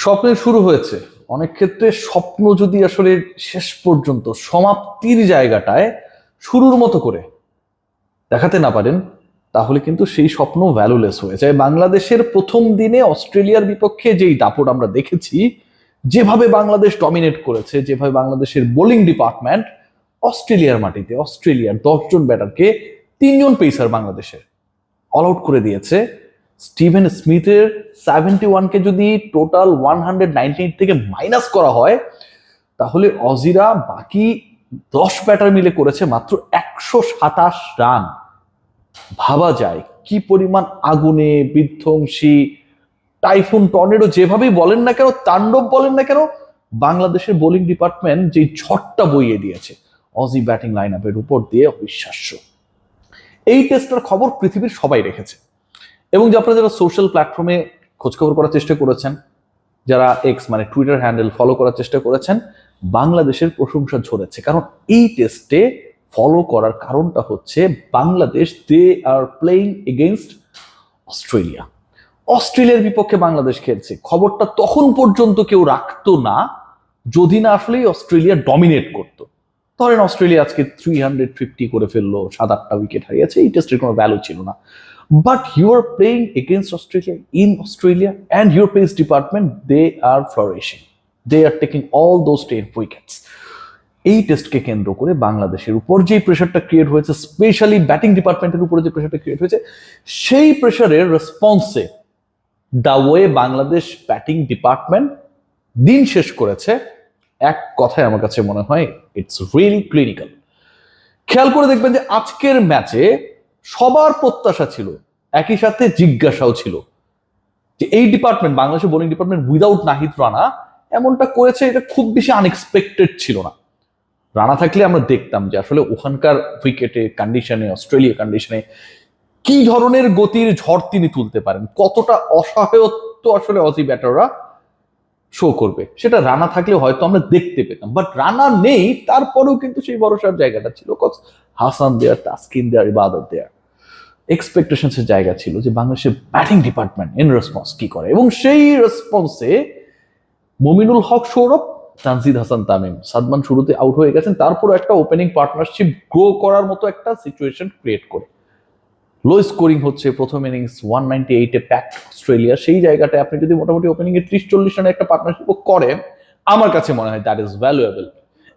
স্বপ্নের শুরু হয়েছে। অনেক ক্ষেত্রে স্বপ্ন যদি আসলে শেষ পর্যন্ত সমাপ্তির জায়গাটায় শুরুর মতো করে দেখাতে না পারেন, তাহলে কিন্তু সেই স্বপ্ন ভ্যালুলেস হয়ে যায়। বাংলাদেশের প্রথম দিনে অস্ট্রেলিয়ার বিপক্ষে যেই দাপট আমরা দেখেছি, যেভাবে বাংলাদেশ ডমিনেট করেছে, যেভাবে বাংলাদেশের বোলিং ডিপার্টমেন্ট অস্ট্রেলিয়ার মাটিতে অস্ট্রেলিয়ার 10 জন ব্যাটারকে 3 জন পেসার বাংলাদেশের অল আউট করে দিয়েছে। স্টিভেন স্মিথের 71কে যদি টোটাল 198 থেকে মাইনাস করা হয়, তাহলে অজিরা বাকি 10 ব্যাটার মিলে করেছে মাত্র 127 রান। ভাবা যায় কি পরিমাণ আগুনে বিধ্বংসী টাইফুন টর্নেডো যেভাবেই বলেন না কেন, তাণ্ডব বলেন না কেন, বাংলাদেশের বোলিং ডিপার্টমেন্ট যে ঝড়টা বইয়ে দিয়েছে অজি ব্যাটিং লাইন আপের উপর দিয়ে অবিশ্বাস্য। এই টেস্টের খবর পৃথিবীর সবাই রেখেছে, এবং যে আপনারা যারা সোশ্যাল প্ল্যাটফর্মে খোঁজখবর করার চেষ্টা করেছেন, যারা এক্স মানে টুইটার হ্যান্ডেল ফলো করার চেষ্টা করেছেন, বাংলাদেশের প্রশংসা ঝরেছে। কারণ এই টেস্টে ফলো করার কারণটা হচ্ছে বাংলাদেশ দে আর প্লেইং এগেইনস্ট অস্ট্রেলিয়া। অস্ট্রেলিয়ার বিপক্ষে বাংলাদেশ খেলছে, খবরটা তখন পর্যন্ত কেউ রাখতো না যদি না আসলে অস্ট্রেলিয়া ডমিনেট করতো। ধরেন অস্ট্রেলিয়া আজকে 350 করে ফেললো, 7-8টা উইকেট হারিয়েছে, এই টেস্টের কোনো ভ্যালু ছিল না। But you are playing against Australia in Australia, and your pace department, they are flourishing. They are taking all those 10 wickets. এই টেস্টকে কেন্দ্র করে বাংলাদেশের উপর যে প্রেশারটা ক্রিয়েট হয়েছে, স্পেশালি ব্যাটিং ডিপার্টমেন্টের উপরে যে প্রেশারটা ক্রিয়েট হয়েছে, সেই প্রেশারের রেসপন্সে the way Bangladesh batting department দিন শেষ করেছে, এক কথায় আমার কাছে মনে হয় ইটস রিয়েলি ক্লিনিক্যাল। খেয়াল করে দেখবেন যে আজকের ম্যাচে সবার প্রত্যাশা ছিল, একই সাথে জিজ্ঞাসাও ছিল, যে এই ডিপার্টমেন্ট, বাংলাদেশের bowling department without Nahid Rana এমনটা করেছে, এটা খুব বেশি আনএক্সপেক্টেড ছিল না। রানা থাকলে আমরা দেখতাম যে আসলে ওখানকার উইকেটে কন্ডিশনে, অস্ট্রেলিয়া কন্ডিশনে কি ধরনের গতির ঝড় তিনি তুলতে পারেন, কতটা অসহায়ত্ব আসলে অজি ব্যাটাররা শো করবে, সেটা রানা থাকলে হয়তো আমরা দেখতে পেতাম। বাট রানা নেই, তারপরেও কিন্তু সেই ভরসার জায়গাটা ছিল, কজ হাসান দেয়ার, তাসকিন দেয়ার, ইবাদত দেয়ার। এক্সপেকটেশনসের জায়গা ছিল যে বাংলাদেশের ব্যাটিং ডিপার্টমেন্ট ইন রেসপন্স কি করে, এবং সেই রেসপন্সে মমিনুল হক সৌরভ, তানজিদ হাসান তামিম, সাদমান শুরুতে আউট হয়ে গেছেন, তারপর একটা ওপেনিং পার্টনারশিপ গ্রো করার মতো একটা সিচুয়েশন ক্রিয়েট করে লো স্কোরিং হচ্ছে। প্রথম ইনিংস 198-এ প্যাক অস্ট্রেলিয়া, সেই জায়গাটায় আপনি যদি মোটামুটি ওপেনিং এ 30-40 রানের একটা পার্টনারশিপ করেন, আমার কাছে মনে হয় দ্যাট ইজ ভ্যালুয়েবল।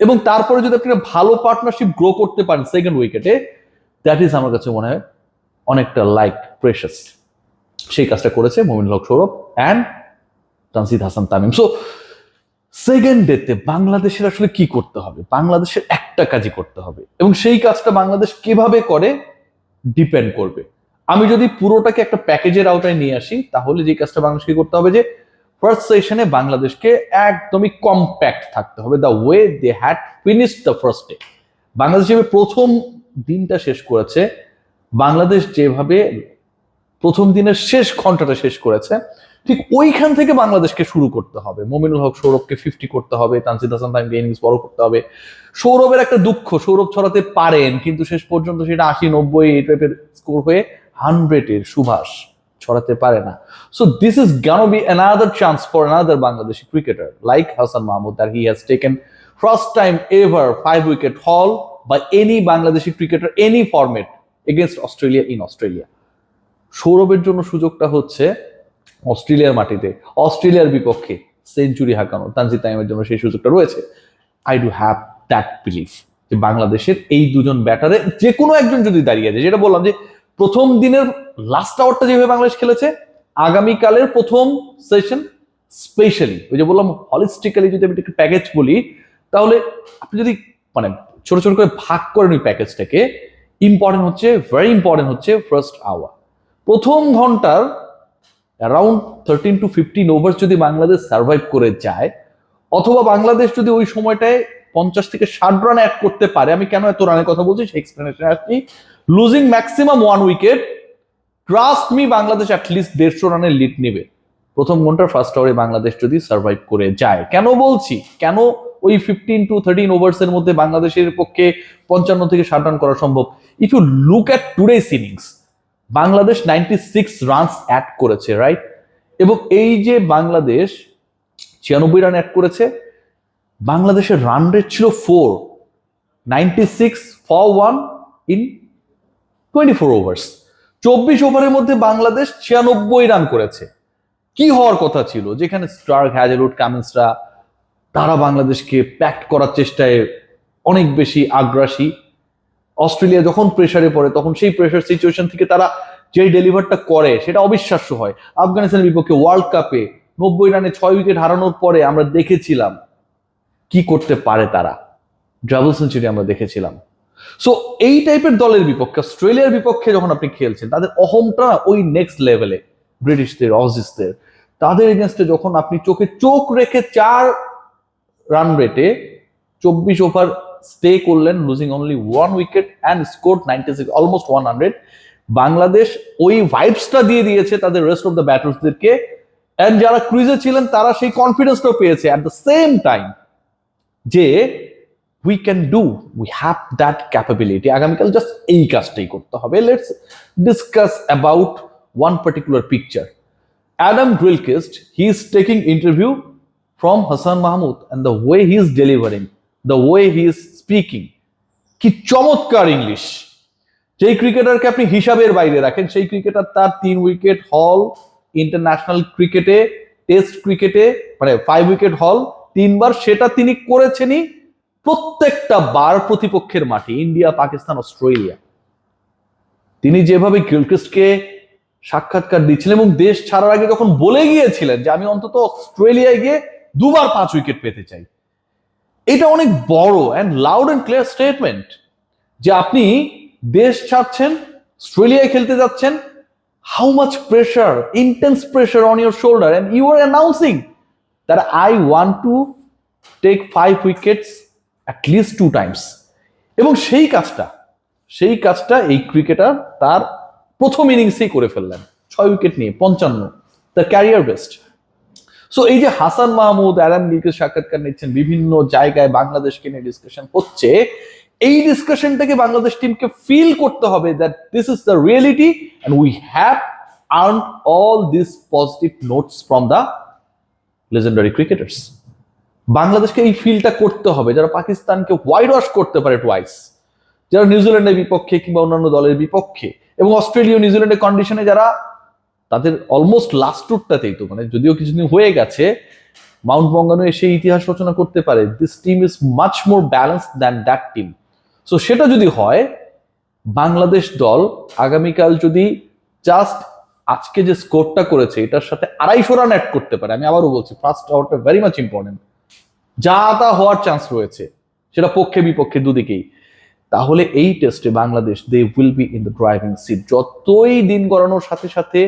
এবং তারপরে যদি আপনি ভালো পার্টনারশিপ গ্রো করতে পারেন সেকেন্ড উইকেটে, দ্যাট ইজ আমার কাছে মনে হয় অনেকটা লাইক প্রেশাস। সেই কাজটা করেছে Mominul Haque Sourav and Tanzid Hasan Tamim. So second ডেতে বাংলাদেশের আসলে কি করতে হবে, বাংলাদেশের একটা কাজই করতে হবে, এবং সেই কাজটা বাংলাদেশ কিভাবে করে ডিপেন্ড করবে। আমি যদি পুরোটাকে একটা প্যাকেজের আওতায় নিয়ে আসি, তাহলে যে কাজটা বাংলাদেশকে করতে হবে, যে ফার্স্ট সেশনে বাংলাদেশকে একদমই কম্প্যাক্ট থাকতে হবে, the way they had finished the first day. Bangladesh যেভাবে প্রথম দিনটা শেষ করেছে, বাংলাদেশ যেভাবে প্রথম দিনের শেষ ঘন্টাটা শেষ করেছে, ঠিক ওইখান থেকে বাংলাদেশকে শুরু করতে হবে। মমিনুল হক সৌরভকে 50 করতে হবে, তানজিদ হাসান তামিমকে ইনিংস বড় করতে হবে। সৌরভের একটা দুঃখ, সৌরভ ছড়াতে পারেন কিন্তু শেষ পর্যন্ত সেটা 80-90 এই টাইপের স্কোর হয়ে 100-এর সুভাষ ছড়াতে পারে না। সো দিস ইজ গানো B another chance for another Bangladeshi cricketer like Hasan Mahmud, that he has taken first time ever 5 wicket haul by any Bangladeshi cricketer, any format against Australia in Australia. সৌরভের জন্য সুযোগটা হচ্ছে অস্ট্রেলিয়ার মাটিতে অস্ট্রেলিয়ার বিপক্ষে সেঞ্চুরি হাঁকানো। তানজিদ তামিমের জন্য সেই সুযোগটা রয়েছে। I do have that belief যে বাংলাদেশের এই দুজন ব্যাটারে যে কোনো একজন যদি দাঁড়িয়ে যায়, যেটা বললাম যে প্রথম দিনের লাস্ট আওয়ারটা যেভাবে বাংলাদেশ খেলেছে, আগামীকালের প্রথম সেশন স্পেশালি ওই যে বললাম হলিস্টিক্যালি যদি আমি একটা প্যাকেজ বলি, তাহলে আপনি যদি মানে ছোট ছোট করে ভাগ করেন ওই প্যাকেজটাকে, ইম্পর্টেন্ট হচ্ছে, ভেরি ইম্পর্টেন্ট হচ্ছে ফার্স্ট আওয়ার, প্রথম ঘন্টার অ্যারাউন্ড 13 to 15 ওভার্স যদি বাংলাদেশ সার্ভাইভ করে যায়, অথবা বাংলাদেশ যদি ওই সময়টায় 50 থেকে 60 রান অ্যাড করতে পারে। আমি কেন এত রানের কথা বলছি সেই এক্সপ্লেনেশন আসছি। Losing maximum 1 wicket, trust me Bangladesh at least 150 রানের লিড নেবে প্রথম ঘন্টার ফার্স্ট আওয়ারে বাংলাদেশ যদি সার্ভাইভ করে যায়। কেন বলছি, কেন ওই 15 to 13 ওভার্স এর মধ্যে বাংলাদেশের পক্ষে 55 থেকে 60 রান করা সম্ভব? If you look at today's innings, Bangladesh 96 runs add করেছে, রাইট? এবং এই যে বাংলাদেশ 96 রান অ্যাড করেছে। বাংলাদেশের রান রেট ছিল 4, 96 for 1 in 24 ওভার্স। 24 ওভারের মধ্যে বাংলাদেশ 96 রান করেছে। কি হওয়ার কথা ছিল, যেখানে স্টার্ক, হ্যাজেলউড, কামিন্সরা তারা বাংলাদেশকে প্যাক্ট করার চেষ্টায় অনেক বেশি আগ্রাসী। অস্ট্রেলিয়া যখন প্রেসারে পড়ে তখন সেই প্রেসার সিচুয়েশন থেকে তারা যে ডেলিভারটা করে সেটা অবিশ্বাস্য হয়। আফগানিস্তানের বিপক্ষে ওয়ার্ল্ড কাপে 90 রানে 6 উইকেট হারানোর পরে আমরা দেখেছিলাম কি করতে পারে তারা, ডাবল সেঞ্চুরি আমরা দেখেছিলাম। সো এই টাইপের দলের বিপক্ষে, অস্ট্রেলিয়ার বিপক্ষে যখন আপনি খেলছেন, তাদের অহমটা ওই নেক্সট লেভেলে। ব্রিটিশদের, অজিসদের, তাদের এগেনস্টে যখন আপনি চোখে চোখ রেখে 4 রান রেটে 24 ওভার স্টে করলেন, losing only 1 wicket and score 96, almost 100, Bangladesh ওই ভাইবসটা দিয়ে দিয়েছে তাদের রেস্ট অফ দ্য ব্যাটার্সদেরকে। এন্ড যারা ক্রিজে ছিলেন তারা সেই কনফিডেন্সটাও পেয়েছে অ্যাট দ্য সেম টাইম যে we can do, we have that capability. আগামীকাল জাস্ট এই কাজটাই করতে হবে। Let's discuss about one particular picture. Adam Gilchrist, he is taking interview from Hasan Mahmud, and the way he is delivering, the way he is speaking, কি চমৎকার English! যেই ক্রিকেটারকে আপনি হিসাবের বাইরে রাখেন, সেই ক্রিকেটার তার 3 উইকেট হল ইন্টারন্যাশনাল ক্রিকেটে, টেস্ট ক্রিকেটে, মানে 5 উইকেট হল 3 বার, সেটা তিনি করেছেনই প্রত্যেকটা বার প্রতিপক্ষের মাঠে, ইন্ডিয়া, পাকিস্তান, অস্ট্রেলিয়া। তিনি যেভাবে গিলক্রিস্টকে সাক্ষাৎকার দিচ্ছিলেন এবং দেশ ছাড়ার আগে যখন বলে গিয়েছিলেন যে আমি অন্তত অস্ট্রেলিয়ায় গিয়ে 2 বার 5 উইকেট পেতে চাই, এটা অনেক বড় and loud and clear statement যে আপনি দেশ ছাড়ছেন, অস্ট্রেলিয়ায় খেলতে যাচ্ছেন, how much pressure, intense pressure on your shoulder, and you are announcing that I want to take 5 wickets at least 2 times. এবং সেই কাজটা এই ক্রিকেটার তার প্রথম ইনিংসেই করে ফেললেন, 6 উইকেট নিয়ে 55, দ্য ক্যারিয়ার বেস্ট। সো এই যে হাসান মাহমুদ, অ্যাডাম গিলক্রিস্ট সাক্ষাৎকার নিচ্ছেন, বিভিন্ন জায়গায় বাংলাদেশকে নিয়ে ডিসকাশন হচ্ছে, এই ডিসকাশনটাকে বাংলাদেশ টিমকে ফিল করতে হবে that this is the reality and we have earned all this positive notes from the legendary cricketers. বাংলাদেশকে এই ফিলটা করতে হবে, যারা পাকিস্তানকে হোয়াইট ওয়াশ করতে পারে টুয়াইস, যারা নিউজিল্যান্ডের বিপক্ষে কিংবা অন্যান্য দলের বিপক্ষে, এবং অস্ট্রেলিয়া, নিউজিল্যান্ডের কন্ডিশনে যারা তাদের অলমোস্ট লাস্ট টুরটাতেই তো, মানে যদিও কিছুদিন হয়ে গেছে, মাউন্ট মঙ্গানু এসে ইতিহাস রচনা করতে পারে, this team is much more balanced than that team. So সেটা যদি হয়, বাংলাদেশ দল আগামীকাল যদি জাস্ট আজকে যে স্কোরটা করেছে এটার সাথে 250 রান অ্যাড করতে পারে, আমি আবারও বলছি ফার্স্ট আউটটা ভেরি মাচ ইম্পর্টেন্ট, যা তা হওয়ার চান্স রয়েছে, সেটা পক্ষে বিপক্ষে দুদিকেই, তাহলে এই টেস্টে Bangladesh they will be in the driving seat. যতই দিন গড়ানোর সাথে সাথে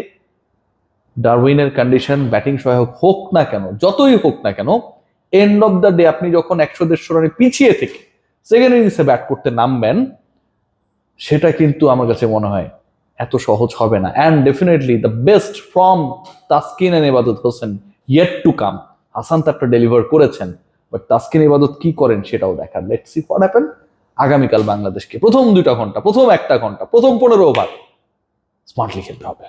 ডারউইনের কন্ডিশন ব্যাটিং সহায়ক হোক না কেন, যতই হোক না কেন, এন্ড অফ দ্য ডে আপনি যখন 100-150 রানে পিছিয়ে থেকে সেকেন্ড ইনিংসে ব্যাট করতে নামবেন, সেটা কিন্তু আমার কাছে মনে হয় এত সহজ হবে না। And definitely the best from Taskin and Ebadot Hossain yet to come. Hasan তারটা ডেলিভার করেছেন, বাট তাসকিন ইবাদত কি করেন সেটাও দেখার। Let's see what happen. আগামীকাল বাংলাদেশকে প্রথম 2 ঘন্টা, প্রথম 1 ঘন্টা, প্রথম 15 ওভার স্মার্টলি খেলতে হবে।